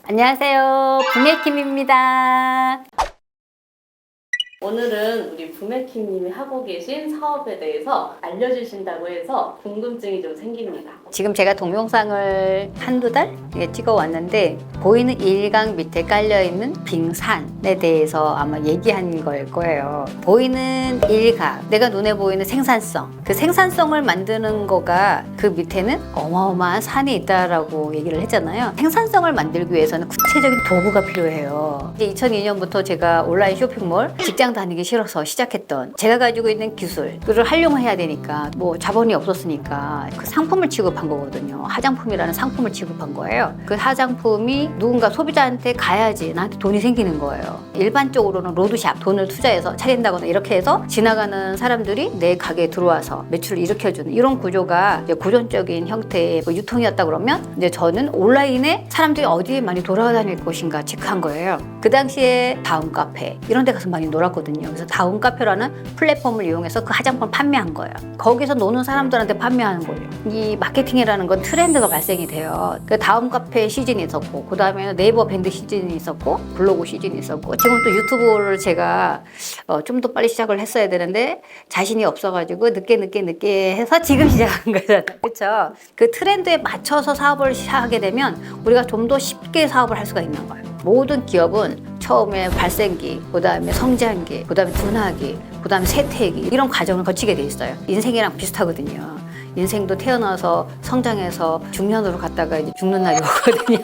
안녕하세요, 부메킴입니다. 오늘은 우리 부메킴님이 하고 계신 사업에 대해서 알려주신다고 해서 궁금증이 좀 생깁니다. 지금 제가 동영상을 한두 달 찍어 왔는데 보이는 일강 밑에 깔려있는 빙산에 대해서 아마 얘기한 걸 거예요. 보이는 일각, 내가 눈에 보이는 생산성, 그 생산성을 만드는 거가 그 밑에는 어마어마한 산이 있다라고 얘기를 했잖아요. 생산성을 만들기 위해서는 구체적인 도구가 필요해요. 이제 2002년부터 제가 온라인 쇼핑몰 직장 다니기 싫어서 시작했던, 제가 가지고 있는 기술을 활용해야 되니까 뭐 자본이 없었으니까 그 상품을 취급한 거거든요. 화장품이라는 상품을 취급한 거예요. 그 화장품이 누군가 소비자한테 가야지 나한테 돈이 생기는 거예요. 일반적으로는 로드샵, 돈을 투자해서 차린다거나 이렇게 해서 지나가는 사람들이 내 가게에 들어와서 매출을 일으켜주는 이런 구조가 이제 고전적인 형태의 뭐 유통이었다 그러면, 이제 저는 온라인에 사람들이 어디에 많이 돌아다닐 것인가 체크한 거예요. 그 당시에 다음 카페 이런 데 가서 많이 놀았거든요. 그래서 다음 카페라는 플랫폼을 이용해서 그 화장품을 판매한 거예요. 거기서 노는 사람들한테 판매하는 거예요. 이 마케팅이라는 건 트렌드가 발생이 돼요. 그 다음 카페 시즌이 있었고, 그 다음에는 네이버 밴드 시즌이 있었고, 블로그 시즌이 있었고, 지금 또 유튜브를 제가 좀 더 빨리 시작을 했어야 되는데 자신이 없어가지고 늦게 해서 지금 시작한 거잖아요. 그렇죠? 그 트렌드에 맞춰서 사업을 시작하게 되면 우리가 좀 더 쉽게 사업을 할 수가 있는 거예요. 모든 기업은 처음에 발생기, 그 다음에 성장기, 그 다음에 둔하기, 그 다음에 쇠퇴기, 이런 과정을 거치게 돼 있어요. 인생이랑 비슷하거든요. 인생도 태어나서 성장해서 중년으로 갔다가 이제 죽는 날이 오거든요.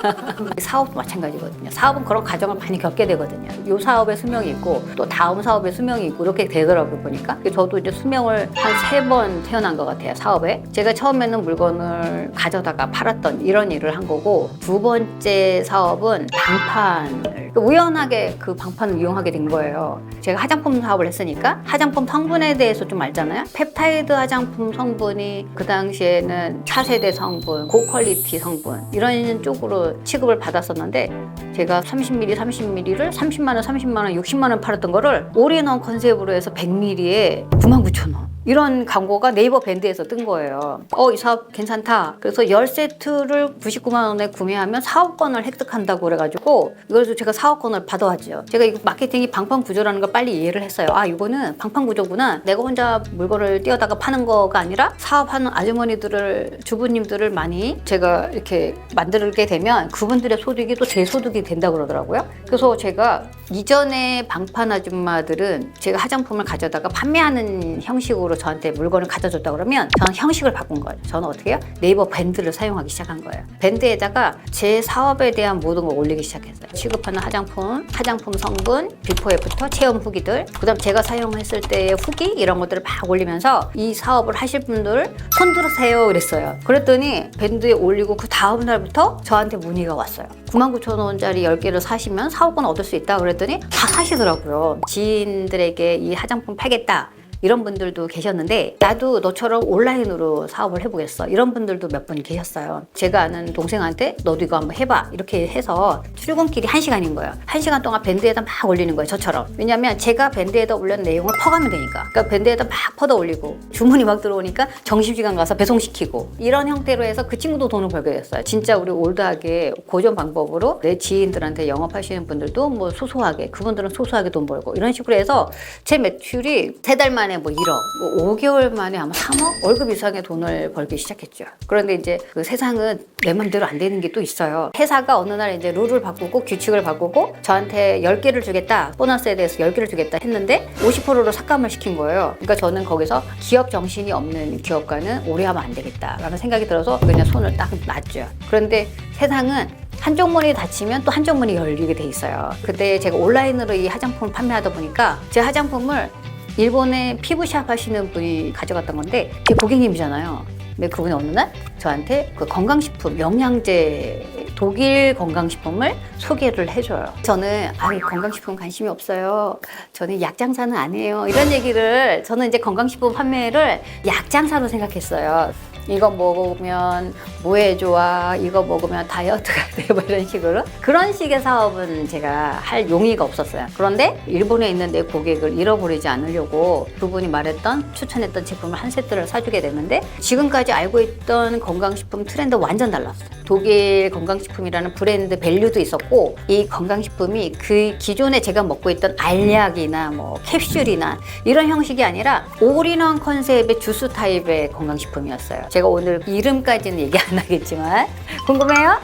사업도 마찬가지거든요. 사업은 그런 과정을 많이 겪게 되거든요. 이 사업의 수명이 있고 또 다음 사업의 수명이 있고 이렇게 되더라고요, 보니까. 저도 이제 수명을 한 3번 태어난 것 같아요, 사업에. 제가 처음에는 물건을 가져다가 팔았던 이런 일을 한 거고, 두 번째 사업은 방판을, 우연하게 그 방판을 이용하게 된 거예요. 제가 화장품 사업을 했으니까 화장품 성분에 대해서 좀 알잖아요. 펩타이드 화장품 성분이 그 당시에는 차세대 성분, 고퀄리티 성분 이런 쪽으로 취급을 받았었는데, 제가 30ml 를 30만 원, 30만 원, 60만 원 팔았던 거를 올인원 컨셉으로 해서 100ml에 99,000원. 이런 광고가 네이버 밴드에서 뜬 거예요. 이 사업 괜찮다. 그래서 10세트를 99만 원에 구매하면 사업권을 획득한다고 그래가지고 이걸 제가 사업권을 받아왔죠. 제가 이거 마케팅이 방판 구조라는 걸 빨리 이해를 했어요. 이거는 방판 구조구나. 내가 혼자 물건을 띄어다가 파는 거가 아니라 사업하는 아주머니들을, 주부님들을 많이 제가 이렇게 만들게 되면 그분들의 소득이 또 제 소득이 된다고 그러더라고요. 그래서 제가 이전에 방판 아줌마들은 제가 화장품을 가져다가 판매하는 형식으로 저한테 물건을 가져줬다 그러면 저는 형식을 바꾼 거예요. 저는 어떻게 해요? 네이버 밴드를 사용하기 시작한 거예요. 밴드에다가 제 사업에 대한 모든 걸 올리기 시작했어요. 취급하는 화장품 성분, 비포 애프터, 체험 후기들, 그 다음 제가 사용했을 때의 후기 이런 것들을 막 올리면서 이 사업을 하실 분들 손들으세요 그랬어요. 그랬더니 밴드에 올리고 그 다음 날부터 저한테 문의가 왔어요. 99,000원짜리 10개를 사시면 사업권 얻을 수 있다 그랬더니 다 사시더라고요. 지인들에게 이 화장품 팔겠다, 이런 분들도 계셨는데, 나도 너처럼 온라인으로 사업을 해보겠어, 이런 분들도 몇 분 계셨어요. 제가 아는 동생한테 너도 이거 한번 해봐 이렇게 해서 출근길이 1시간인 거예요. 1시간 동안 밴드에다 막 올리는 거예요, 저처럼. 왜냐면 제가 밴드에다 올린 내용을 퍼가면 되니까. 그러니까 밴드에다 막 퍼다 올리고 주문이 막 들어오니까 점심시간 가서 배송시키고, 이런 형태로 해서 그 친구도 돈을 벌게 됐어요. 진짜 우리 올드하게 고전 방법으로 내 지인들한테 영업하시는 분들도 뭐 소소하게, 그분들은 소소하게 돈 벌고, 이런 식으로 해서 제 매출이 3달 만에 뭐 1억, 뭐 5개월 만에 아마 3억 월급 이상의 돈을 벌기 시작했죠. 그런데 이제 그 세상은 내 맘대로 안 되는 게 또 있어요. 회사가 어느 날 이제 룰을 바꾸고 규칙을 바꾸고 저한테 10개를 주겠다, 보너스에 대해서 10개를 주겠다 했는데 50%로 삭감을 시킨 거예요. 그러니까 저는 거기서 기업 정신이 없는 기업가는 오래 하면 안 되겠다라는 생각이 들어서 그냥 손을 딱 놨죠. 그런데 세상은 한쪽 문이 닫히면 또 한쪽 문이 열리게 돼 있어요. 그때 제가 온라인으로 이 화장품을 판매하다 보니까 제 화장품을 일본에 피부샵 하시는 분이 가져갔던 건데 제 고객님이잖아요. 근데 그분이 어느 날 저한테 그 건강식품, 영양제, 독일 건강식품을 소개를 해줘요. 저는 건강식품 관심이 없어요. 저는 약 장사는 안 해요. 이런 얘기를, 저는 이제 건강식품 판매를 약 장사로 생각했어요. 이거 먹으면 뭐에 좋아, 이거 먹으면 다이어트가 돼, 뭐 이런 식으로. 그런 식의 사업은 제가 할 용의가 없었어요. 그런데 일본에 있는 내 고객을 잃어버리지 않으려고 그분이 말했던, 추천했던 제품을 한 세트를 사주게 됐는데, 지금까지 알고 있던 건강식품 트렌드 완전 달랐어요. 독일 건강식품이라는 브랜드 밸류도 있었고, 이 건강식품이 그 기존에 제가 먹고 있던 알약이나 뭐 캡슐이나 이런 형식이 아니라 올인원 컨셉의 주스 타입의 건강식품이었어요. 제가 오늘 이름까지는 얘기 안 하겠지만 궁금해요?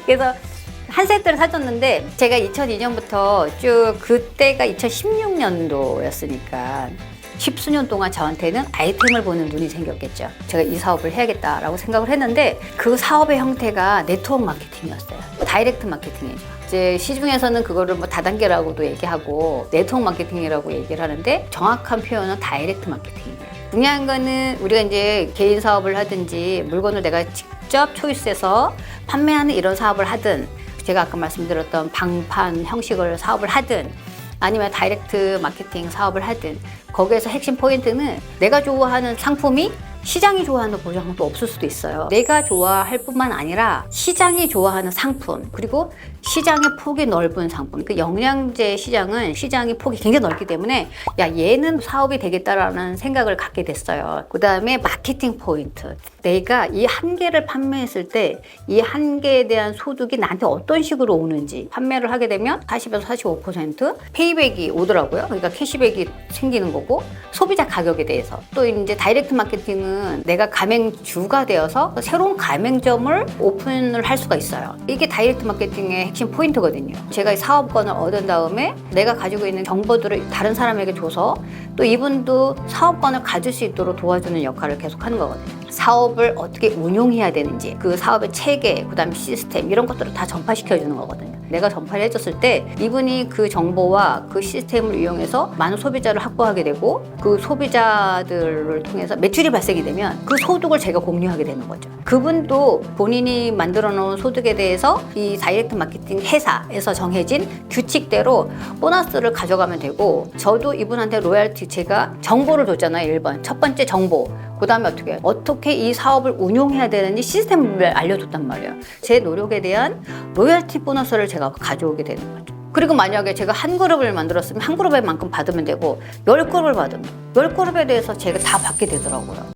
그래서 한 세트를 사줬는데 제가 2002년부터 쭉 그때가 2016년도였으니까 10수년 동안 저한테는 아이템을 보는 눈이 생겼겠죠. 제가 이 사업을 해야겠다라고 생각을 했는데 그 사업의 형태가 네트워크 마케팅이었어요. 다이렉트 마케팅이죠. 이제 시중에서는 그거를 뭐 다단계라고도 얘기하고 네트워크 마케팅이라고 얘기를 하는데 정확한 표현은 다이렉트 마케팅이에요. 중요한 거는 우리가 이제 개인 사업을 하든지 물건을 내가 직접 초이스해서 판매하는 이런 사업을 하든 제가 아까 말씀드렸던 방판 형식을 사업을 하든 아니면 다이렉트 마케팅 사업을 하든 거기에서 핵심 포인트는 내가 좋아하는 상품이 시장이 좋아하는 보장도 없을 수도 있어요. 내가 좋아할 뿐만 아니라 시장이 좋아하는 상품, 그리고 시장의 폭이 넓은 상품. 그 영양제 시장은 시장의 폭이 굉장히 넓기 때문에 야, 얘는 사업이 되겠다라는 생각을 갖게 됐어요. 그 다음에 마케팅 포인트. 내가 이 한 개를 판매했을 때 이 한 개에 대한 소득이 나한테 어떤 식으로 오는지 판매를 하게 되면 40에서 45% 페이백이 오더라고요. 그러니까 캐시백이 생기는 거고 소비자 가격에 대해서 또 이제 다이렉트 마케팅은 내가 가맹주가 되어서 새로운 가맹점을 오픈을 할 수가 있어요. 이게 다이렉트 마케팅의 핵심 포인트거든요. 제가 이 사업권을 얻은 다음에 내가 가지고 있는 정보들을 다른 사람에게 줘서 또 이분도 사업권을 가질 수 있도록 도와주는 역할을 계속 하는 거거든요. 사업을 어떻게 운용해야 되는지, 그 사업의 체계, 그 다음에 시스템 이런 것들을 다 전파시켜 주는 거거든요. 내가 전파를 해줬을 때 이분이 그 정보와 그 시스템을 이용해서 많은 소비자를 확보하게 되고 그 소비자들을 통해서 매출이 발생이 되면 그 소득을 제가 공유하게 되는 거죠. 그분도 본인이 만들어 놓은 소득에 대해서 이 다이렉트 마케팅 회사에서 정해진 규칙대로 보너스를 가져가면 되고, 저도 이분한테 로열티, 제가 정보를 줬잖아요. 1번 첫 번째 정보, 그 다음에 어떻게 이 사업을 운용해야 되는지 시스템을 알려줬단 말이에요. 제 노력에 대한 로열티 보너스를 제가 가져오게 되는 거죠. 그리고 만약에 제가 한 그룹을 만들었으면 한 그룹에 만큼 받으면 되고 10그룹을 받으면 10그룹에 대해서 제가 다 받게 되더라고요.